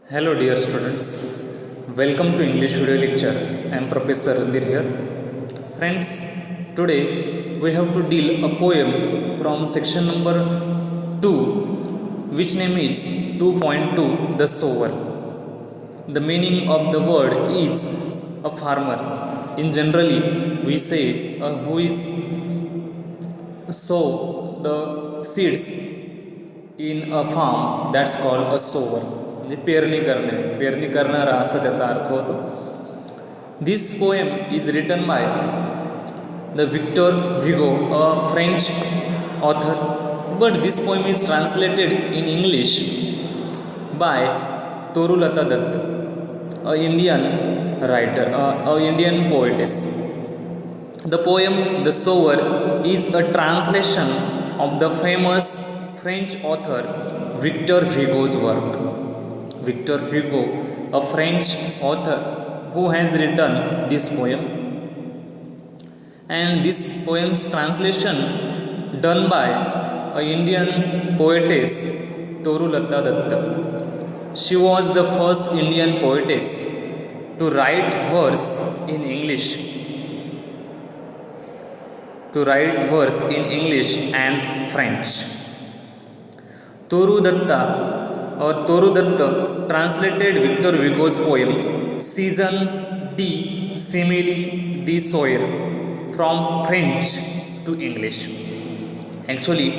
Hello dear students, welcome to English video lecture. I am Professor Randir here. Friends, today we have to deal a poem from section number 2 which name is 2.2 The Sower. The meaning of the word is a farmer. In generally we say who is sow the seeds in a farm, that's called a sower. म्हणजे पेरणी करणारा असा त्याचा अर्थ होतो. This poem is written by the Victor Hugo, a French author, but this poem is translated in English by Torulata Dutt, a Indian writer, a Indian poetess. The poem The Sower is a translation of the famous French author Victor Hugo's work. Victor Hugo, a French author who has written this poem, and this poem's translation done by a Indian poetess Torulata Datta. She was the first Indian poetess to write verse in English and French. Toru Datta translated Victor Hugo's poem Saison de Simili de Sower from French to English. Actually,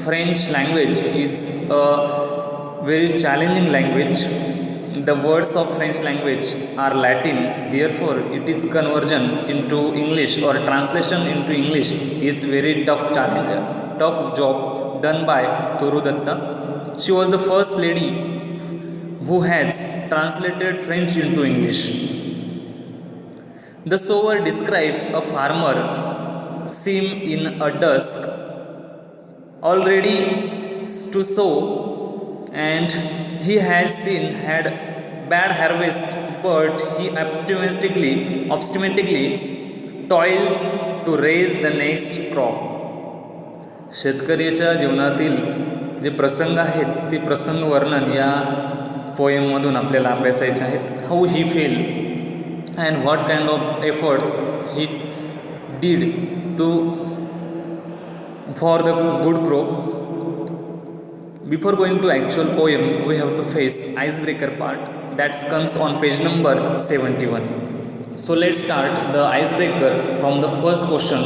French language is a very challenging language. The words of French language are Latin, therefore it is conversion into English or translation into English is very tough job done by Toru Datta. She was the first lady who has translated French into English. The sower described a farmer seen in a dusk, already to sow, and he had bad harvest, but he optimistically toils to raise the next crop. शेतकऱ्याच्या जीवनातील जे प्रसंग आहेत ते प्रसंग वर्णन या पोएममधून आपल्याला अभ्यासायचे आहेत. How he feel and what kind of efforts he did to for the good crop. Before going to actual poem, we have to face icebreaker part that comes on page number 71. So let's start the icebreaker from the first question.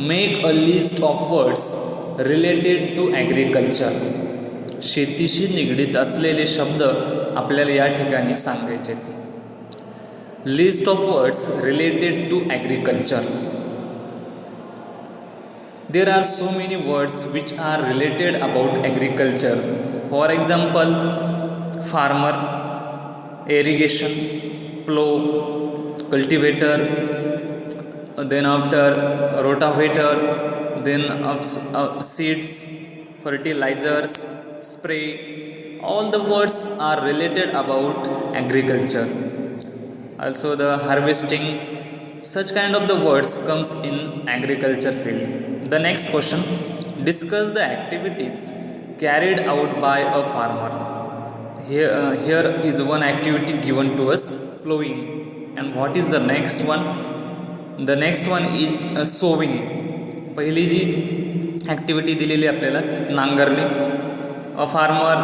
Make a list of words related to agriculture. शेतीशी निगडीत असलेले शब्द आपल्याला या ठिकाणी सांगायचे. List of words related to agriculture. There are so many words which are related about agriculture. For example, farmer, irrigation, plow, cultivator, then after rotavator, then seeds, fertilizers, spray. All the words are related about agriculture. Also the harvesting, such kind of the words comes in agriculture field. The next question, discuss the activities carried out by a farmer. Here is one activity given to us, plowing. And what is the next one? The next one is sowing. पहिली जी activity दिलेली आपल्याला नांगरणे. A farmer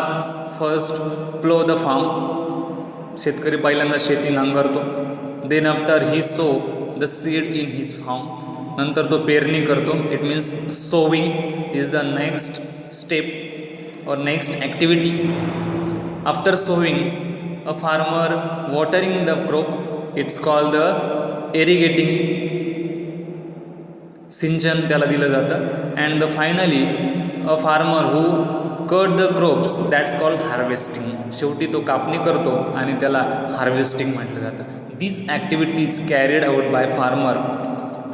first plough the farm. शेतकरी पहिल्यांदा शेती नांगरतो. Then after he sow the seed in his farm. नंतर तो पेरणी करतो. It means sowing is the next step और next activity. After sowing a farmer watering the crop, it's called the irrigating. सिंचन त्याला दिलं जातं. And the finally a farmer who cut the crops, that's called harvesting. शेवटी तो कापणी करतो आणि त्याला हार्वेस्टिंग म्हटलं जातं. These activities carried out by farmer.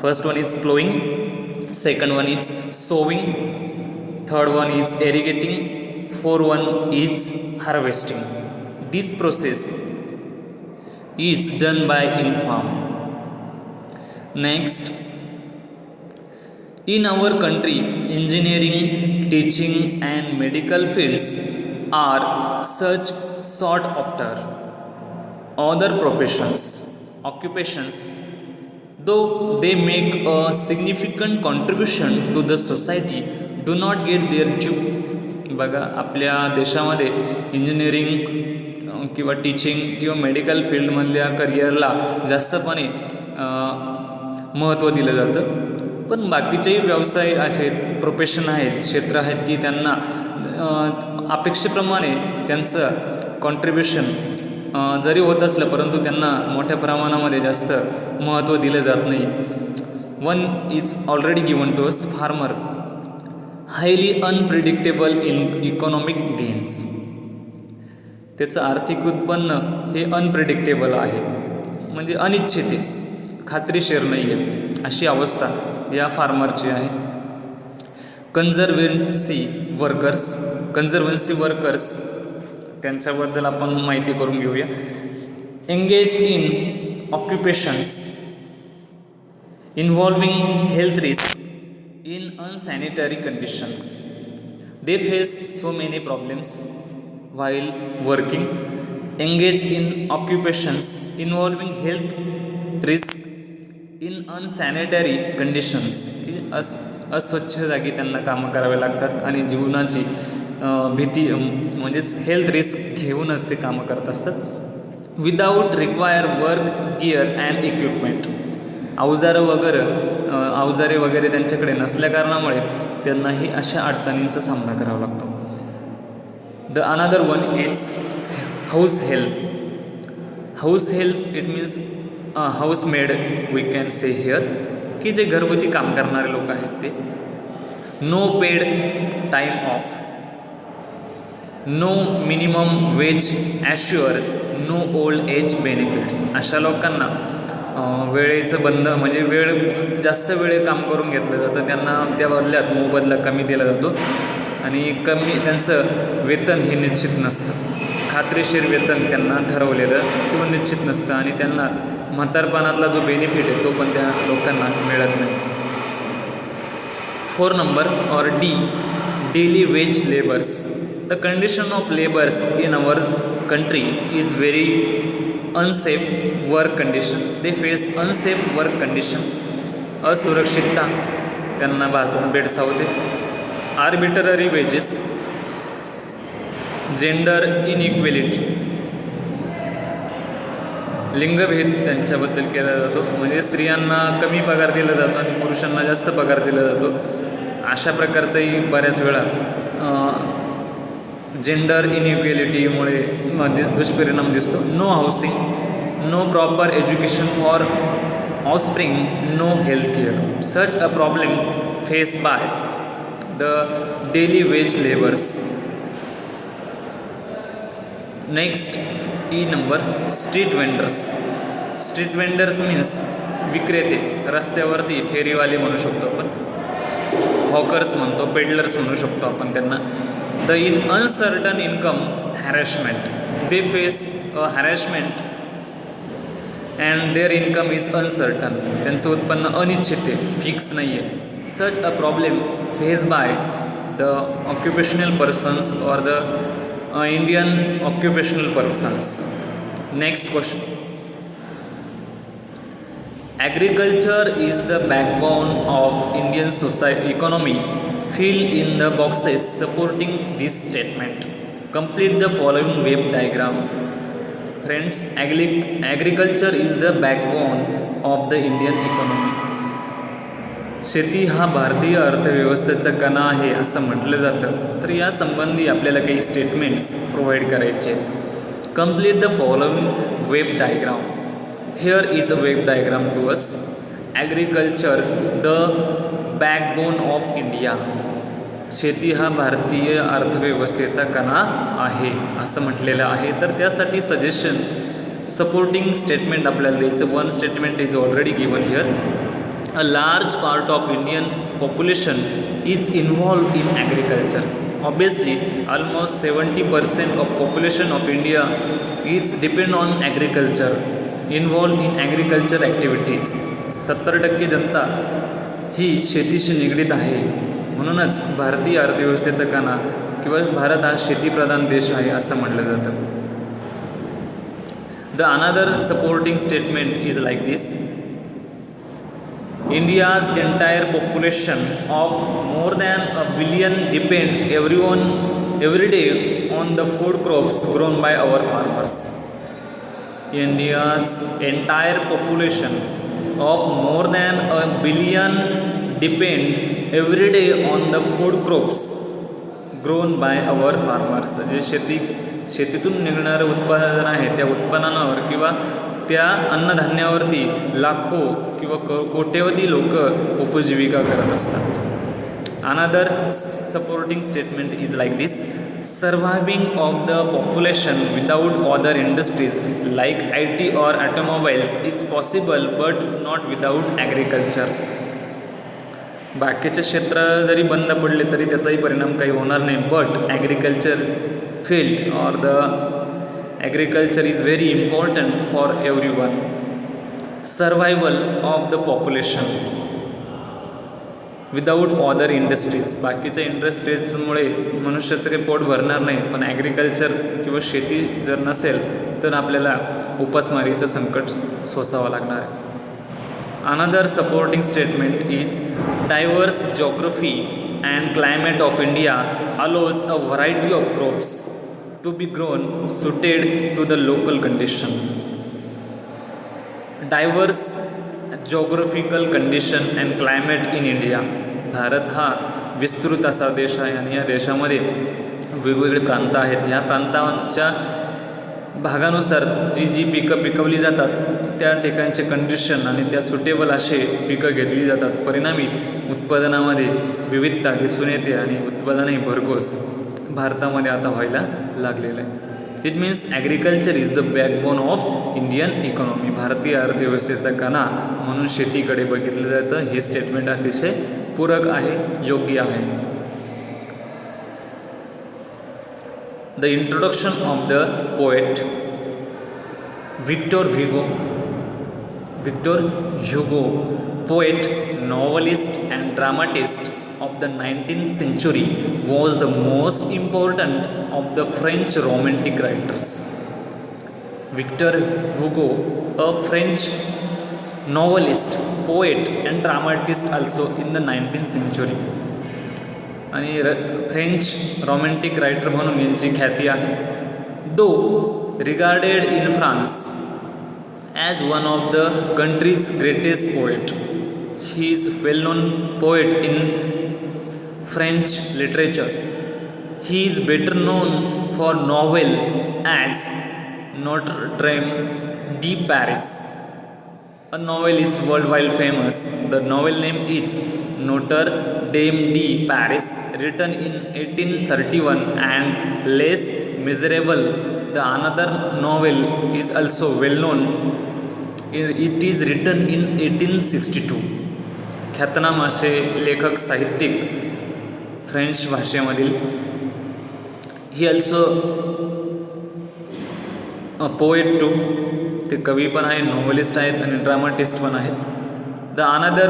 First one is plowing, second one is sowing, third one is irrigating, fourth one is harvesting. This process is done by in farm. Next, in our country, engineering, teaching and medical fields are such sought after. Other professions, occupations, though they make a significant contribution to the society, do not get their due. बघा आपल्या देशामध्ये engineering किंवा teaching किंवा medical फील्डमधल्या करिअरला जास्तपणे महत्त्व दिलं जातं, पण बाकीचेही व्यवसाय असे प्रोफेशन आहेत, क्षेत्र आहेत की त्यांना अपेक्षेप्रमाणे त्यांचं कॉन्ट्रिब्युशन जरी होत असलं परंतु त्यांना मोठ्या प्रमाणामध्ये जास्त महत्त्व दिलं जात नाही. One is already given to us, farmer, highly unpredictable in economic gains. त्याचं आर्थिक उत्पन्न हे अनप्रिडिक्टेबल आहे, म्हणजे अनिश्चित आहे, खात्रीशीर नाही आहे, अशी अवस्था या फार्मरची आहे. कन्झर्वेन्सी वर्कर्स त्यांच्याबद्दल आपण माहिती करून घेऊया. Engage in occupations involving health risk in unsanitary conditions. They face so many problems while working. Engage in occupations involving health risk in unsanitary conditions. अस्वच्छ जागी त्यांना कामं करावे लागतात आणि जीवनाची भीती म्हणजेच हेल्थ रिस्क घेऊनच ते कामं करत असतात. Without require work gear and equipment. अवजारे वगैरे त्यांच्याकडे नसल्या कारणामुळे त्यांनाही अशा अडचणींचा सामना करावा लागतो. The another one is house help. House help, it means housemaid we can say here, की जे घरगुती काम करणारे लोक आहेत ते. No paid time off, no minimum wage assure, no old age benefits. अशा लोकांना वेळेचं बंद म्हणजे जास्त वेळ काम करून घेतलं जातं, त्यांना त्या बदल्यात मोबदला कमी दिला जातो आणि त्यांचं वेतन हे निश्चित नसतं, खात्रीशीर वेतन त्यांना ठरवलेलं किंवा निश्चित नसतं आणि त्यांना म्हातारपणातला जो बेनिफिट आहे तो पण त्या लोकांना मिळत नाही. 4 नंबर और D, daily veg labours. The condition of labours in our country is very unsafe work condition. They face unsafe work condition. असुरक्षितता त्यांना भेडसावते. आर्बिटररी वेजेस, जेंडर इनइक्वेलिटी, लिंगभेद त्यांच्याबद्दल केला जातो, म्हणजे स्त्रियांना कमी पगार दिला जातो आणि पुरुषांना जास्त पगार दिला जातो. अशा प्रकारचाही बऱ्याच वेळा जेंडर इनइक्वेलिटीमुळे दुष्परिणाम दिसतो. No housing, no proper education for offspring, no health care. Such a problem face by the daily wage laborers. Next, E number, street vendors. Street vendors means विक्रेते, रस्त्यावरती फेरीवाले म्हणू शकतो आपण, हॉकर्स म्हणतो, पेडलर्स म्हणू शकतो आपण त्यांना. The in uncertain income harassment. They face a harassment and their income is uncertain. त्यांचं उत्पन्न अनिश्चित आहे, फिक्स नाही आहे. Such a problem faced by the occupational persons or the Indian occupational persons. Next question. Agriculture is the backbone of Indian society economy. Fill in the boxes supporting this statement. Complete the following wave diagram. Friends, agriculture is the backbone of the Indian economy. शेती हा भारतीय अर्थव्यवस्थेचा कणा आहे असं म्हटलं जातं. तर या संबंधी आपल्याला काही स्टेटमेंट्स प्रोव्हाइड करायचे आहेत. Complete the following web diagram. Here is a web diagram to us. Agriculture the backbone of India. शेती हा भारतीय अर्थव्यवस्थेचा कणा आहे असं म्हटलेलं आहे. तर त्यासाठी सजेशन सपोर्टिंग स्टेटमेंट आपल्याला द्यायचं. One statement is already given here. A large part of Indian population is involved in agriculture. Obviously, almost 70% of population of India is depend on agriculture, involved in agriculture activities. 70% जनता ही शेतीशी निगडीत आहे. म्हणूनच भारतीय अर्थव्यवस्थेचा कणा किंवा भारत हा शेतीप्रधान देश आहे असं म्हटलं जातं. The another supporting statement is like this: India's entire population of more than a billion depend every day on the food crops grown by our farmers. India's entire population of more than a billion depend every day on the food crops grown by our farmers. जे शेतीतून निघणारं उत्पादन आहे त्या उत्पादनावर किंवा त्या अन्नधान्यावरती लाखो किंवा कोट्यवधी लोक उपजीविका करत असतात. Another supporting statement is like this: surviving of the population without other industries like IT or automobiles is possible but not without agriculture. बाकीचे क्षेत्र जरी बंद पडले तरी त्याचाही परिणाम काही होणार नाही, बट ॲग्रिकल्चर फील्ड और the agriculture is very important for everyone. Survival of the population without other industries. बाकीच्या इंडस्ट्रीजमुळे मनुष्याचं काही पोट भरणार नाही, पण ॲग्रिकल्चर किंवा शेती जर नसेल तर आपल्याला उपासमारीचं संकट सोसावं लागणार आहे. Another supporting statement is diverse geography and climate of India allows a variety of crops to be grown suited to the local condition. Diverse geographical condition and climate in India. Bharat हा विस्तृत असा देश आहे आणि या देशामध्ये वेगवेगळे प्रांत आहेत. या प्रांतांच्या भागानुसार जी पिकं पिकवली जातात त्या ठिकाणचे कंडिशन आणि त्या सुटेबल असे पिकं घेतली जातात. परिणामी उत्पादनामध्ये विविधता दिसून येते आणि उत्पादनही भरघोस भारतामध्ये आता व्हायला लागलेलं आहे. It means agriculture is the backbone of Indian economy. भारतीय अर्थव्यवस्थेचा कणा म्हणून शेतीकडे बघितलं जातं. हे स्टेटमेंट अतिशय पूरक आहे, योग्य आहे. The introduction of the poet Victor Hugo, poet, novelist and dramatist of the 19th century, was the most important of the French romantic writers. Victor Hugo, a French novelist, poet and dramatist also in the 19th century. आणि French romantic writer म्हणून यांची ख्याती आहे. दो regarded in France as one of the country's greatest poet, he is well-known poet in French literature. He is better known for novel as Notre Dame de Paris. A novel is worldwide famous. The novel name is Notre Dame de Paris, written in 1831, and Les Miserables. The another novel is also well known. It is written in 1862. ख्यातनाम असे लेखक साहित्यिक French भाषेमधील. He also poet too. ते कवी पण आहेत, नॉव्हलिस्ट आहेत आणि ड्रामाटिस्ट पण आहेत. The another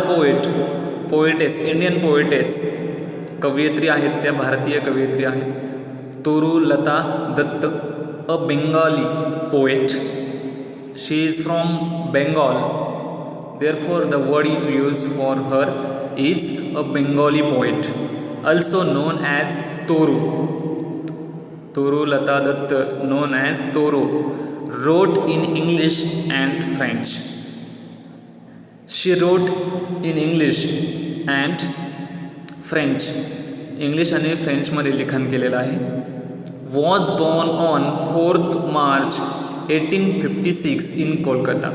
poetess Indian poetess कवयित्री आहेत, त्या भारतीय कवयित्री आहेत. Tarulata Dutt, a Bengali poet. She is from Bengal, therefore the word is used for her is a Bengali poet, also known as Toru. Turu-Lata Dutt, known as Toru, wrote in English and French. She wrote in English and French. English आणि फ्रेंचमध्ये लिखाण केलेलं आहे. Was born on 4th March 1856 in Kolkata.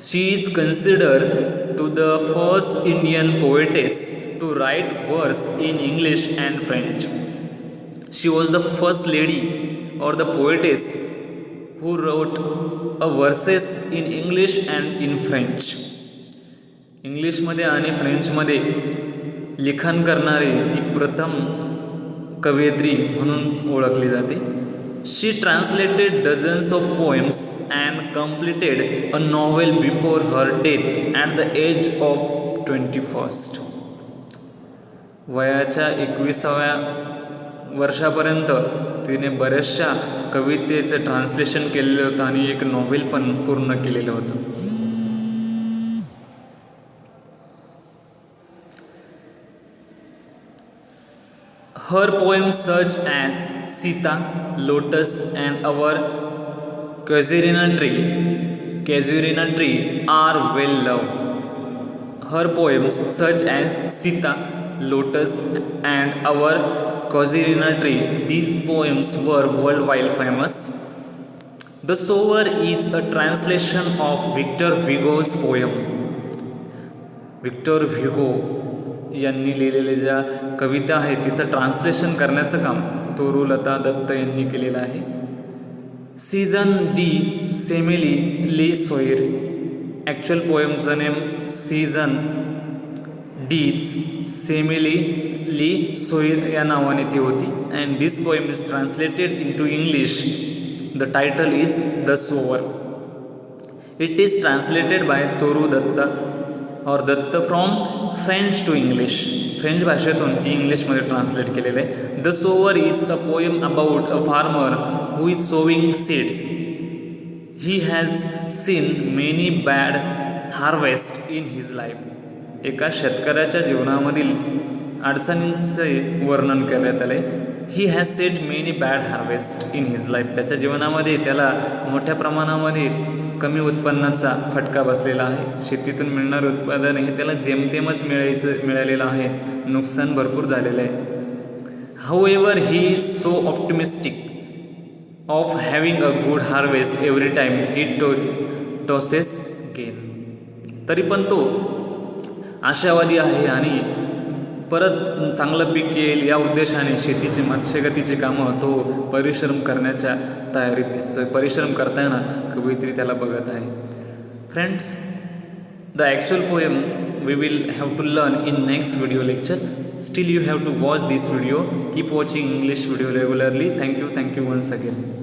She is considered to the first Indian poetess to write verse in English and French. She was the first lady or the poetess who wrote verses in English and in French. इंग्लिशमध्ये आणि फ्रेंचमध्ये लिखाण करणारी ती प्रथम कवयित्री म्हणून ओळखली जाते. She translated dozens of poems and completed a novel before her death at the age of 21. वयाच्या 21व्या वर्षापर्यंत तिने बऱ्याचशा कवितेचं ट्रान्सलेशन केलेलं होतं आणि एक नॉव्हेल पण पूर्ण केलेलं होतं. Her poems such as Sita, Lotus and Our Casuarina tree are well loved. Her poems such as Sita, Lotus and Our Casuarina tree, these poems were worldwide famous. The Sower is a translation of Victor Hugo's poem. Victor Hugo यांनी लिहिलेल्या ज्या कविता आहेत तिचं translation करण्याचं काम तोरूलता दत्त यांनी केलेलं आहे. Saison de semailles le soir, actual पोएमचं name Saison des semailles le soir या नावाने ती होती. And this poem is translated into English. The title is the sower. It is translated by Toru Dutta और Dutt from French to English. French भाषेतून ती इंग्लिशमध्ये translate केलेलं आहे. The sower is a poem about a farmer who is sowing seeds. He has seen many bad harvest in his life. एका शेतकऱ्याच्या जीवनामधील अडचणींचे वर्णन करण्यात आले. He has set many bad harvest in his life. त्याच्या जीवनामध्ये त्याला मोठ्या प्रमाणामध्ये कमी उत्पन्नाचा फटका बसलेला आहे. शेतीतून मिळणारे उत्पादन हे त्याला जेमतेमच मिळालेलं आहे. नुकसान भरपूर झालेलं आहे. However he is so optimistic of having a good harvest every time he tosses gain. तरी पण तो आशावादी आहे आणि परत चांगलं पीक येईल या उद्देशाने शेतीची मत्स्यगतीची कामं तो परिश्रम करण्याच्या तयारीत दिसतोय. परिश्रम करताना कवयित्री त्याला बघत आहे. Friends, the actual poem we will have to learn in next video lecture. Still you have to watch this video. Keep watching English video regularly. Thank you once again.